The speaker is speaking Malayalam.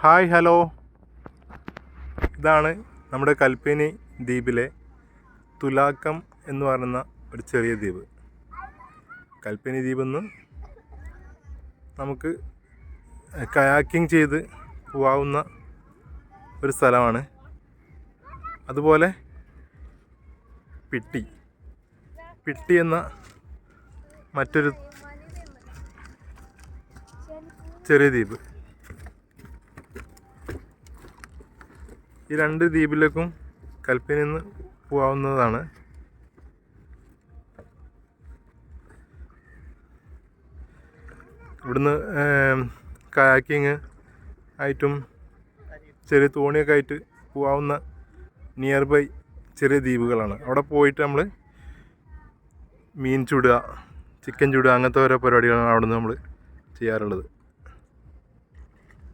ഹായ് ഹലോ, ഇതാണ് നമ്മുടെ കൽപ്പനി ദ്വീപിലെ തുലാക്കം എന്ന് പറയുന്ന ഒരു ചെറിയ ദ്വീപ്. കൽപ്പനി ദ്വീപിൽ നിന്ന് നമുക്ക് കയാക്കിംഗ് ചെയ്ത് പോവാവുന്ന ഒരു സ്ഥലമാണ്. അതുപോലെ പിട്ടി എന്ന മറ്റൊരു ചെറിയ ദ്വീപ്. ഈ രണ്ട് ദ്വീപിലേക്കും കൽപ്പനിയിൽ നിന്ന് പോകാവുന്നതാണ്. ഇവിടുന്ന് കയാക്കിങ് ആയിട്ടും ചെറിയ തോണിയൊക്കെ ആയിട്ട് പോകാവുന്ന നിയർ ബൈ ചെറിയ ദ്വീപുകളാണ്. അവിടെ പോയിട്ട് നമ്മൾ മീൻ ചുടുക, ചിക്കൻ ചുടുക, അങ്ങനത്തെ ഓരോ പരിപാടികളാണ് അവിടെ നിന്ന് നമ്മൾ ചെയ്യാറുള്ളത്.